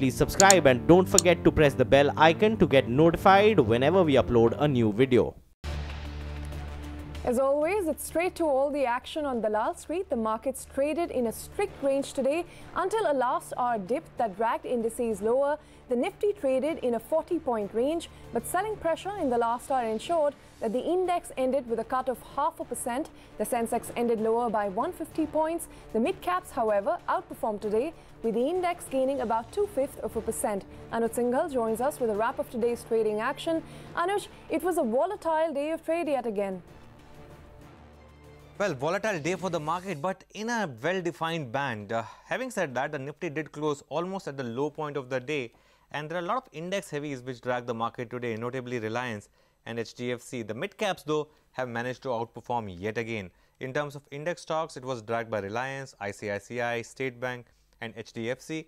please subscribe and don't forget to press the bell icon to get notified whenever we upload a new video. As always, it's straight to all the action on Dalal Street. The markets traded in a strict range today until a last hour dip that dragged indices lower. The Nifty traded in a 40-point range, but selling pressure in the last hour ensured that the index ended with a cut of 0.5%. The Sensex ended lower by 150 points. The mid-caps, however, outperformed today, with the index gaining about 0.2%. Anuj Singhal joins us with a wrap of today's trading action. Anuj, it was a volatile day of trade yet again. Well, volatile day for the market, but in a well-defined band. Having said that, the Nifty did close almost at the low point of the day, and there are a lot of index heavies which drag the market today, notably Reliance and HDFC. The mid-caps, though, have managed to outperform yet again. In terms of index stocks, it was dragged by Reliance, ICICI, State Bank and HDFC.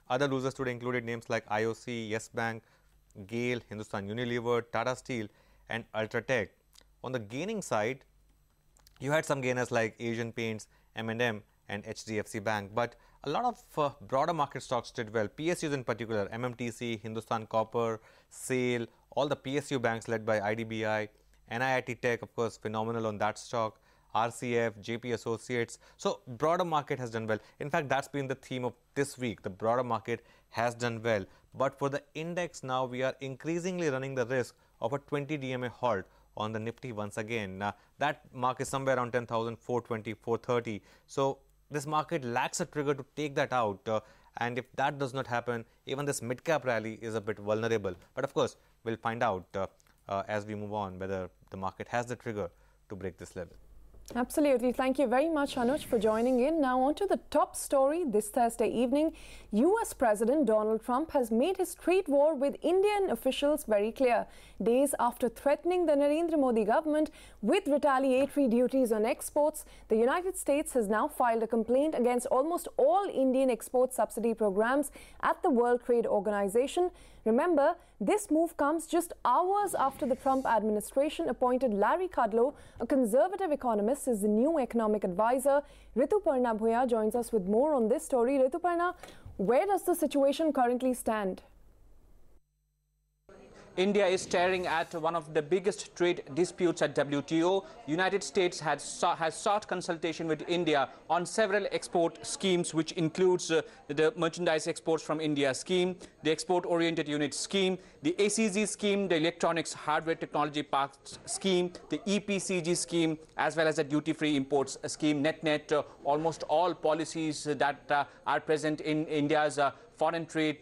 Other losers today included names like IOC, Yes Bank, GAIL, Hindustan Unilever, Tata Steel and Ultratech. On the gaining side, you had some gainers like Asian Paints, M&M and HDFC Bank, but a lot of broader market stocks did well. PSUs in particular, MMTC, Hindustan Copper, SAIL, all the PSU banks led by IDBI, NIIT Tech, of course, phenomenal on that stock, RCF, JP Associates. So broader market has done well. In fact, that's been the theme of this week. The broader market has done well. But for the index now, we are increasingly running the risk of a 20 DMA halt on the Nifty once again. That mark is somewhere around 10,420, 430. So this market lacks a trigger to take that out. And if that does not happen, even this mid-cap rally is a bit vulnerable. But of course, we'll find out as we move on whether the market has the trigger to break this level. Absolutely. Thank you very much, Anuj, for joining in. Now on to the top story this Thursday evening. US President Donald Trump has made his trade war with Indian officials very clear. Days after threatening the Narendra Modi government with retaliatory duties on exports, the United States has now filed a complaint against almost all Indian export subsidy programs at the World Trade Organization. Remember, this move comes just hours after the Trump administration appointed Larry Kudlow, a conservative economist, as the new economic advisor. Rituparna Bhuya joins us with more on this story. Rituparna, where does the situation currently stand? India is staring at one of the biggest trade disputes at WTO. United States has sought consultation with India on several export schemes, which includes the merchandise exports from India scheme, the export-oriented unit scheme, the ACG scheme, the electronics hardware technology parks scheme, the EPCG scheme, as well as the duty-free imports scheme. Net-net, almost all policies that are present in India's foreign trade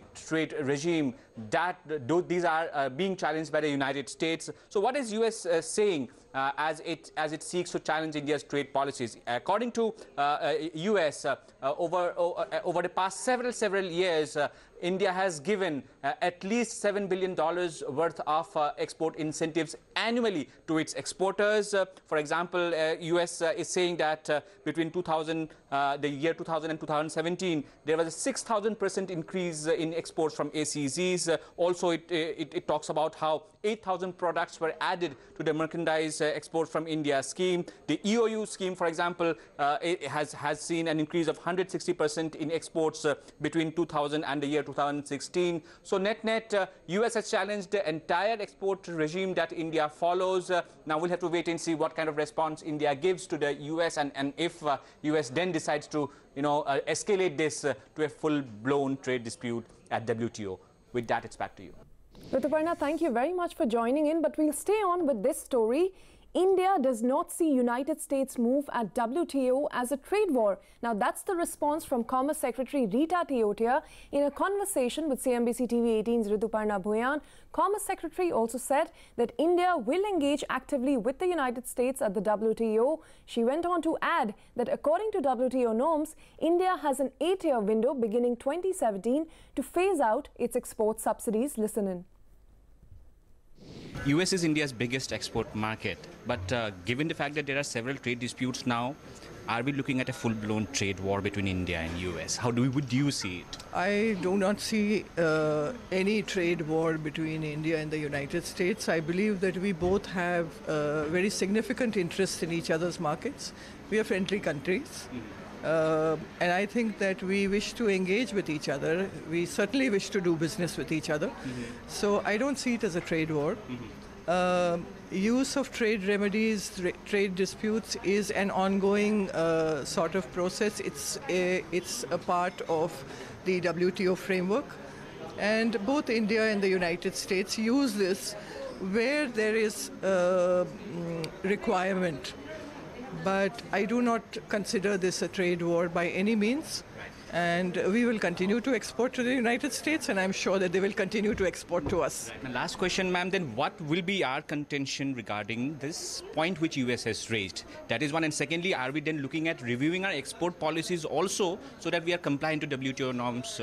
regime, that these are being challenged by the United States. So what is US saying as it seeks to challenge India's trade policies? According to US, over the past several years, India has given at least $7 billion worth of export incentives annually to its exporters. For example, US is saying that between the year 2000 and 2017, there was a 6,000% increase in exports from ACZs. Also, it talks about how 8,000 products were added to the merchandise exports from India scheme. The EOU scheme, for example, it has seen an increase of 160% in exports between 2000 and the year 2016. So net-net, US has challenged the entire export regime that India follows. Now we'll have to wait and see what kind of response India gives to the US, and if US then decides to escalate this to a full-blown trade dispute at WTO. With that, it's back to you. Rituparna, thank you very much for joining in, but we'll stay on with this story. India does not see United States move at WTO as a trade war. Now, that's the response from Commerce Secretary Rita Teotia in a conversation with CNBC TV18's Rituparna Bhuyan. Commerce Secretary also said that India will engage actively with the United States at the WTO. She went on to add that according to WTO norms, India has an 8-year window beginning 2017 to phase out its export subsidies. Listen in. US is India's biggest export market, but given the fact that there are several trade disputes now, are we looking at a full-blown trade war between India and US? How would you see it? I do not see any trade war between India and the United States. I believe that we both have very significant interests in each other's markets. We are friendly countries. And I think that we wish to engage with each other. We certainly wish to do business with each other. So I don't see it as a trade war. Use of trade remedies, trade disputes is an ongoing sort of process. It's a part of the WTO framework. And both India and the United States use this where there is requirement. But I do not consider this a trade war by any means. And we will continue to export to the United States, and I'm sure that they will continue to export to us. And last question, ma'am, then what will be our contention regarding this point which US has raised? That is one. And secondly, are we then looking at reviewing our export policies also so that we are compliant to WTO norms?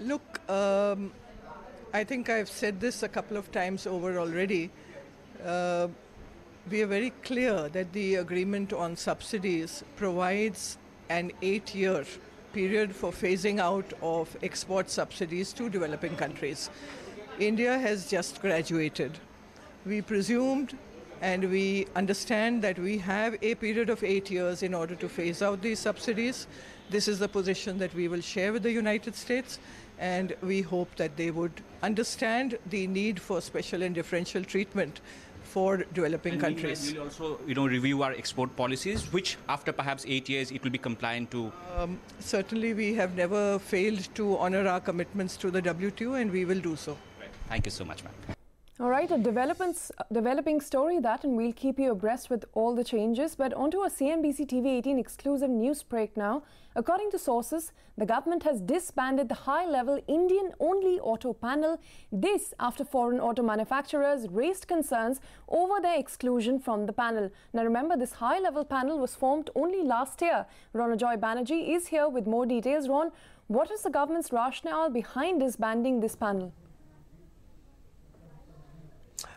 Look, I think I've said this a couple of times over already. We are very clear that the agreement on subsidies provides an 8-year period for phasing out of export subsidies to developing countries. India has just graduated. We presumed and we understand that we have a period of 8 years in order to phase out these subsidies. This is the position that we will share with the United States, and we hope that they would understand the need for special and differential treatment for developing countries. We'll also, review our export policies, which after perhaps 8 years, it will be compliant to. Certainly, we have never failed to honor our commitments to the WTO, and we will do so. Right. Thank you so much, ma'am. All right, a developing story that, and we'll keep you abreast with all the changes. But onto a CNBC TV18 exclusive news break now. According to sources, the government has disbanded the high-level Indian-only auto panel. This after foreign auto manufacturers raised concerns over their exclusion from the panel. Now remember, this high-level panel was formed only last year. Ronojoy Banerjee is here with more details. Ron, what is the government's rationale behind disbanding this panel?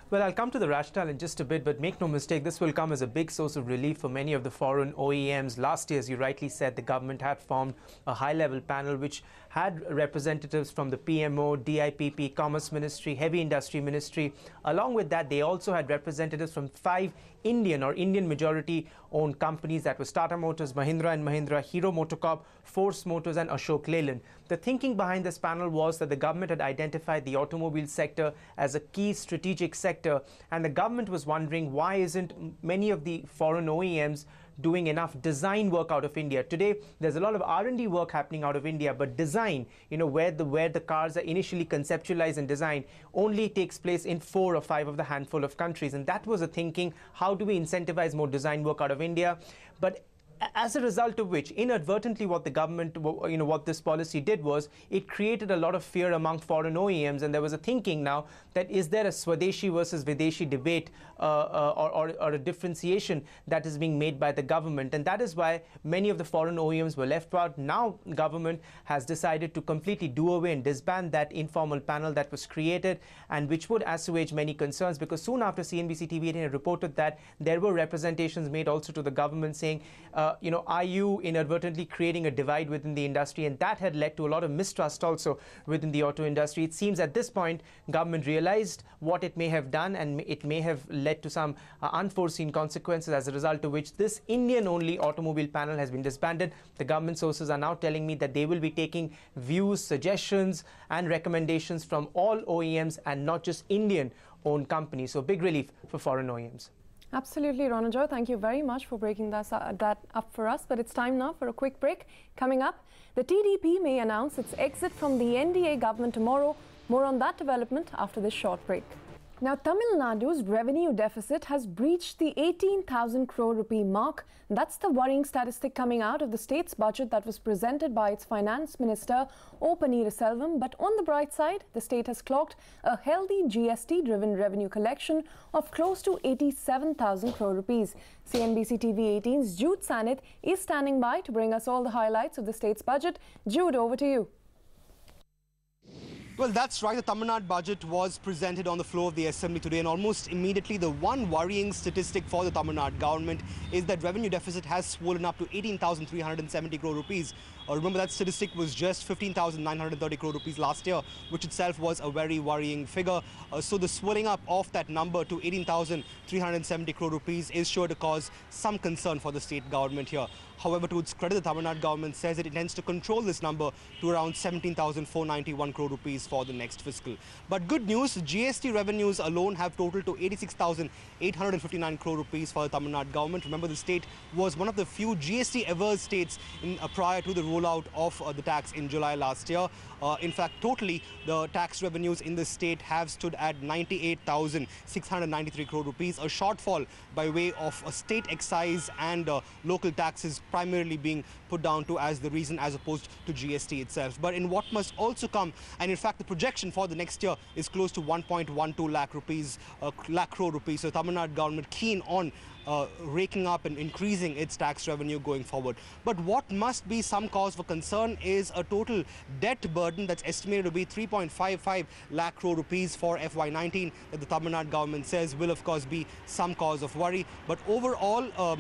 Well, I'll come to the rationale in just a bit, but make no mistake, this will come as a big source of relief for many of the foreign OEMs. Last year, as you rightly said, the government had formed a high-level panel which had representatives from the PMO, DIPP, Commerce Ministry, Heavy Industry Ministry. Along with that, they also had representatives from 5 Indian or Indian majority-owned companies, that was Tata Motors, Mahindra & Mahindra, Hero MotoCorp, Force Motors and Ashok Leyland. The thinking behind this panel was that the government had identified the automobile sector as a key strategic sector, and the government was wondering why isn't many of the foreign OEMs doing enough design work out of India. Today, there's a lot of R&D work happening out of India, but design, where the cars are initially conceptualized and designed, only takes place in 4 or 5 of the handful of countries. And that was the thinking, how do we incentivize more design work out of India? But as a result of which, inadvertently, what the government, what this policy did was, it created a lot of fear among foreign OEMs, and there was a thinking now that is there a Swadeshi versus Videshi debate or a differentiation that is being made by the government, and that is why many of the foreign OEMs were left out. Now, government has decided to completely do away and disband that informal panel that was created, and which would assuage many concerns, because soon after CNBC TV18 reported that there were representations made also to the government saying, are you inadvertently creating a divide within the industry? And that had led to a lot of mistrust also within the auto industry. It seems at this point, government realized what it may have done, and it may have led to some unforeseen consequences, as a result of which this Indian-only automobile panel has been disbanded. The government sources are now telling me that they will be taking views, suggestions and recommendations from all OEMs and not just Indian-owned companies. So big relief for foreign OEMs. Absolutely, Ronojoy. Thank you very much for breaking that up for us. But it's time now for a quick break. Coming up, the TDP may announce its exit from the NDA government tomorrow. More on that development after this short break. Now, Tamil Nadu's revenue deficit has breached the 18,000 crore rupee mark. That's the worrying statistic coming out of the state's budget that was presented by its finance minister, O. Paneerselvam. But on the bright side, the state has clocked a healthy GST-driven revenue collection of close to 87,000 crore rupees. CNBC TV18's Jude Sanith is standing by to bring us all the highlights of the state's budget. Jude, over to you. Well, that's right. The Tamil Nadu budget was presented on the floor of the Assembly today, and almost immediately the one worrying statistic for the Tamil Nadu government is that revenue deficit has swollen up to 18,370 crore rupees. Remember, that statistic was just 15,930 crore rupees last year, which itself was a very worrying figure. So the swelling up of that number to 18,370 crore rupees is sure to cause some concern for the state government here. However, to its credit, the Tamil Nadu government says it intends to control this number to around 17,491 crore rupees for the next fiscal. But good news, GST revenues alone have totaled to 86,859 crore rupees for the Tamil Nadu government. Remember, the state was one of the few GST-averse states prior to the rollout of the tax in July last year. In fact, totally, the tax revenues in the state have stood at 98,693 crore rupees, a shortfall by way of state excise and local taxes primarily being put down to as the reason as opposed to GST itself. But in what must also come, and in fact the projection for the next year is close to 1.12 lakh crore rupees. So Tamil Nadu government keen on raking up and increasing its tax revenue going forward. But what must be some cause for concern is a total debt burden that's estimated to be 3.55 lakh crore rupees for FY19 that the Tamil Nadu government says will of course be some cause of worry. But overall, a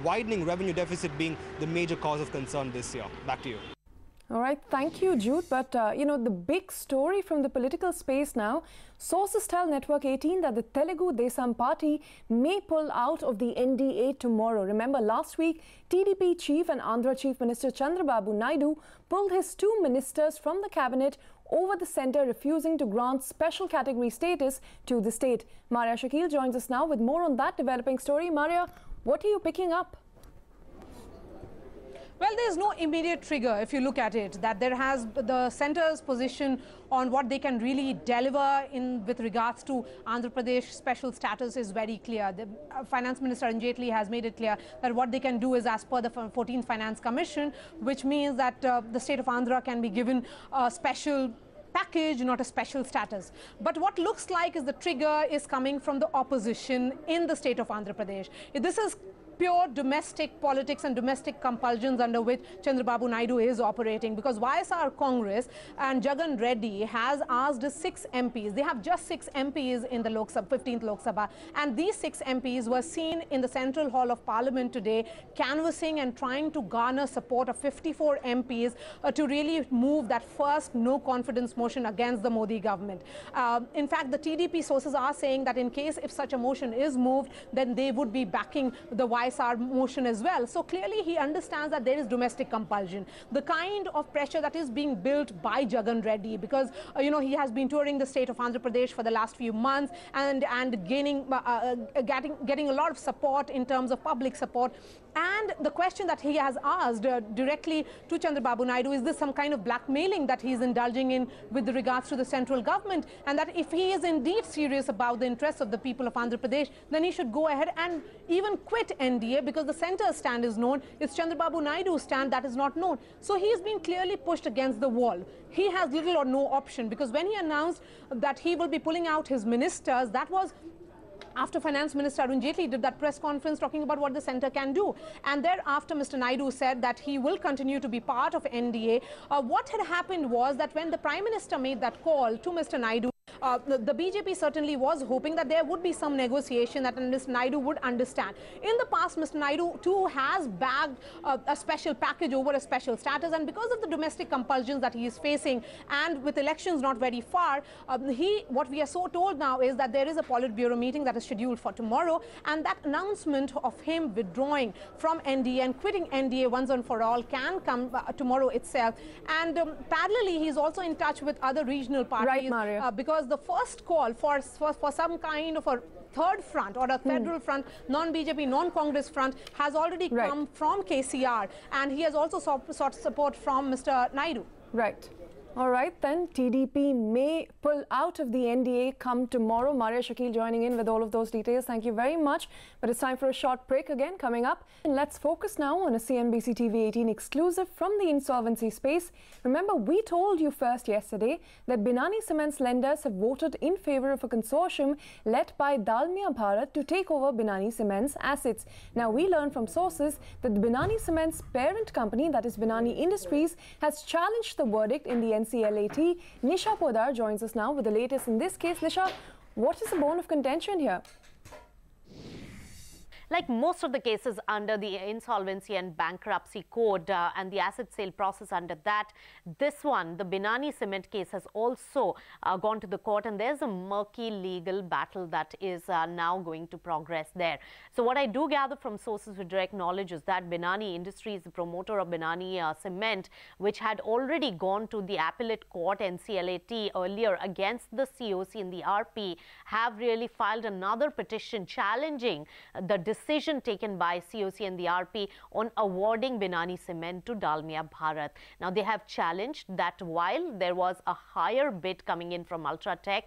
widening revenue deficit being the major cause of concern this year. Back to you. All right, thank you, Jude. But, you know, the big story from the political space now, sources tell Network 18 that the Telugu Desam party may pull out of the NDA tomorrow. Remember, last week, TDP chief and Andhra Chief Minister Chandrababu Naidu pulled his 2 ministers from the cabinet over the centre refusing to grant special category status to the state. Maria Shakil joins us now with more on that developing story. Maria, what are you picking up? Well, there's no immediate trigger if you look at it, that there has the centre's position on what they can really deliver with regards to Andhra Pradesh special status is very clear. The Finance Minister Arun Jaitley has made it clear that what they can do is as per the 14th Finance Commission, which means that the state of Andhra can be given a special package, not a special status. But what looks like is the trigger is coming from the opposition in the state of Andhra Pradesh. This is pure domestic politics and domestic compulsions under which Chandrababu Naidu is operating, because YSR Congress and Jagan Reddy has asked 6 MPs. They have just 6 MPs in the 15th Lok Sabha, and these 6 MPs were seen in the Central Hall of Parliament today canvassing and trying to garner support of 54 MPs to really move that first no confidence motion against the Modi government. In fact, the TDP sources are saying that in case if such a motion is moved, then they would be backing the YSR motion as well. So clearly he understands that there is domestic compulsion. The kind of pressure that is being built by Jagan Reddy, because you know, he has been touring the state of Andhra Pradesh for the last few months and getting a lot of support in terms of public support. And the question that he has asked directly to Chandrababu Naidu, is this some kind of blackmailing that he is indulging in with regards to the central government, and that if he is indeed serious about the interests of the people of Andhra Pradesh, then he should go ahead and even quit NDA, because the centre's stand is known. It's Chandrababu Naidu's stand that is not known. So he is being clearly pushed against the wall. He has little or no option, because when he announced that he will be pulling out his ministers, that was after Finance Minister Arun Jaitley did that press conference talking about what the centre can do. And thereafter, Mr. Naidu said that he will continue to be part of NDA. What had happened was that when the Prime Minister made that call to Mr. Naidu, the BJP certainly was hoping that there would be some negotiation that Mr. Naidu would understand. In the past, Mr. Naidu too has bagged a special package over a special status, and because of the domestic compulsions that he is facing, and with elections not very far, what we are so told now is that there is a Politburo meeting that is scheduled for tomorrow, and that announcement of him withdrawing from NDA and quitting NDA once and for all can come tomorrow itself. And parallelly, he is also in touch with other regional parties, right, because the first call for some kind of a third front or a federal front, non-BJP, non-Congress front, has already come from KCR, and he has also sought support from Mr. Naidu. Right. All right, then TDP may pull out of the NDA come tomorrow. Maria Shakil joining in with all of those details. Thank you very much. But it's time for a short break again coming up. And let's focus now on a CNBC TV18 exclusive from the insolvency space. Remember, we told you first yesterday that Binani Cement's lenders have voted in favor of a consortium led by Dalmia Bharat to take over Binani Cement's assets. Now, we learned from sources that the Binani Cement's parent company, that is Binani Industries, has challenged the verdict in the NCLAT. Nisha Podar joins us now with the latest in this case. Nisha, what is the bone of contention here? Like most of the cases under the Insolvency and Bankruptcy Code and the asset sale process under that, this one, the Binani cement case, has also gone to the court, and there's a murky legal battle that is now going to progress there. So what I do gather from sources with direct knowledge is that Binani Industries, the promoter of Binani Cement, which had already gone to the appellate court, NCLAT, earlier against the COC and the RP, have really filed another petition challenging the decision taken by COC and the RP on awarding Binani Cement to Dalmia Bharat. Now, they have challenged that while there was a higher bid coming in from Ultratech,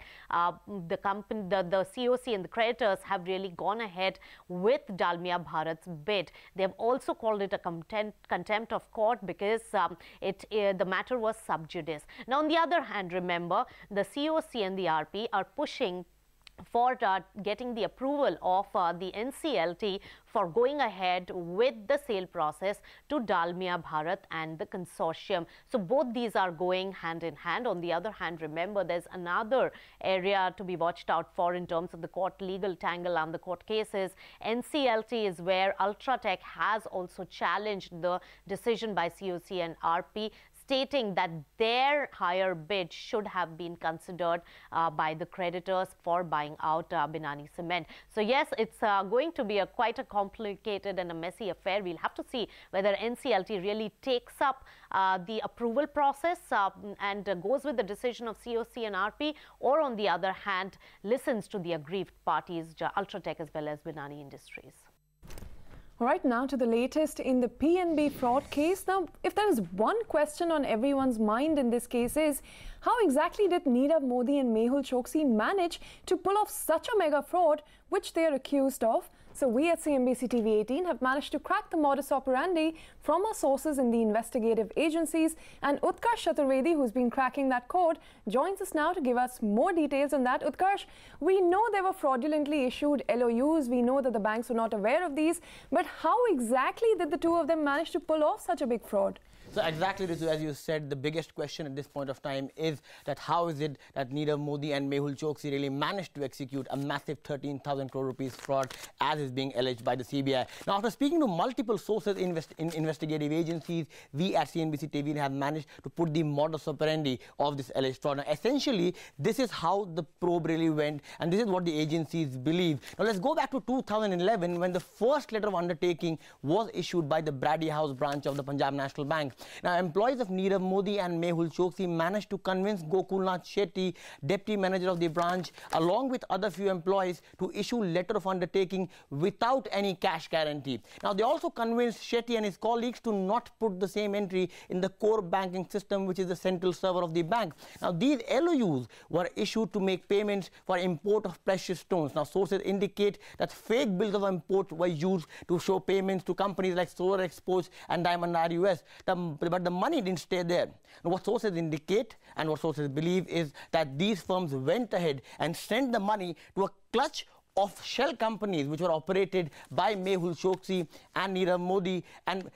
the COC and the creditors have really gone ahead with Dalmia Bharat's bid. They have also called it a contempt of court because the matter was sub judice. Now, on the other hand, remember, the COC and the RP are pushing for getting the approval of the NCLT for going ahead with the sale process to Dalmia Bharat and the consortium. So both these are going hand in hand. On the other hand, remember, there's another area to be watched out for in terms of the court legal tangle and the court cases. NCLT is where Ultratech has also challenged the decision by COC and RP, stating that their higher bid should have been considered by the creditors for buying out Binani Cement. So yes, it's going to be quite a complicated and a messy affair. We'll have to see whether NCLT really takes up the approval process and goes with the decision of COC and RP, or on the other hand, listens to the aggrieved parties, Ultratech as well as Binani Industries. All right, now to the latest in the PNB fraud case. Now, if there is one question on everyone's mind in this case is, how exactly did Nirav Modi and Mehul Choksi manage to pull off such a mega fraud which they are accused of? So we at CNBC TV18 have managed to crack the modus operandi from our sources in the investigative agencies, and Utkarsh Chaturvedi, who's been cracking that code, joins us now to give us more details on that. Utkarsh, we know there were fraudulently issued LOUs. We know that the banks were not aware of these, but how exactly did the two of them manage to pull off such a big fraud? So exactly, Ritu, as you said, the biggest question at this point of time is that how is it that Nirav Modi and Mehul Choksi really managed to execute a massive 13,000 crore rupees fraud as is being alleged by the CBI. Now, after speaking to multiple sources in investigative agencies, we at CNBC TV have managed to put the modus operandi of this alleged fraud. Now, essentially, this is how the probe really went, and this is what the agencies believe. Now, let's go back to 2011 when the first letter of undertaking was issued by the Brady House branch of the Punjab National Bank. Now, employees of Nirav Modi and Mehul Choksi managed to convince Gokulnath Shetty, deputy manager of the branch, along with other few employees, to issue letter of undertaking without any cash guarantee. Now, they also convinced Shetty and his colleagues to not put the same entry in the core banking system, which is the central server of the bank. Now, these LOUs were issued to make payments for import of precious stones. Now, sources indicate that fake bills of import were used to show payments to companies like Solar Exports and Diamond US. But the money didn't stay there. Now, what sources indicate and what sources believe is that these firms went ahead and sent the money to a clutch of shell companies which were operated by Mehul Choksi and Nirav Modi. And,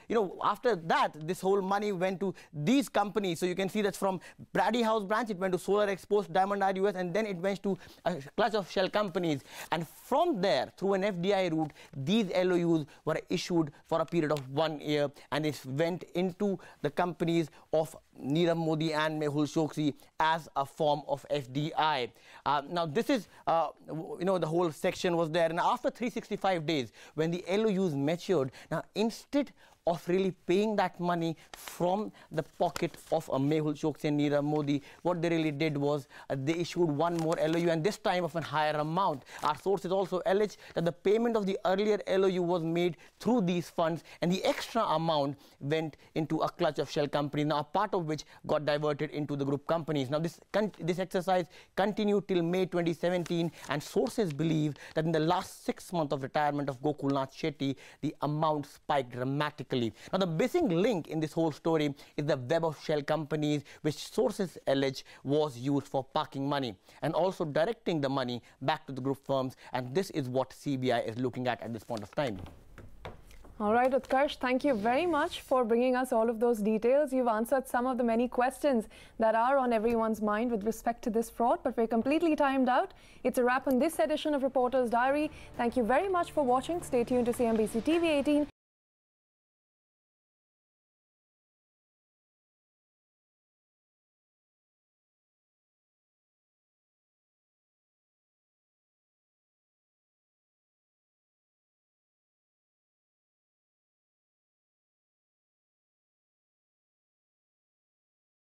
after that, this whole money went to these companies. So you can see that from Brady House branch, it went to Solar Exports, Diamond US, and then it went to a clutch of shell companies. And from there, through an FDI route, these LOUs were issued for a period of 1 year, and it went into the companies of Nirav Modi and Mehul Choksi as a form of FDI. Now, this is, the whole section was there. And after 365 days, when the LOUs matured, now instead of really paying that money from the pocket of Mehul Choksi and Nirav Modi, what they really did was they issued one more LOU, and this time of a higher amount. Our sources also allege that the payment of the earlier LOU was made through these funds, and the extra amount went into a clutch of shell companies, now a part of which got diverted into the group companies. Now, this exercise continued till May 2017, and sources believe that in the last 6 months of retirement of Gokulnath Shetty, the amount spiked dramatically. Now, the missing link in this whole story is the web of shell companies, which sources allege was used for parking money and also directing the money back to the group firms. And this is what CBI is looking at this point of time. All right, Utkarsh, thank you very much for bringing us all of those details. You've answered some of the many questions that are on everyone's mind with respect to this fraud, but we're completely timed out. It's a wrap on this edition of Reporter's Diary. Thank you very much for watching. Stay tuned to CNBC TV18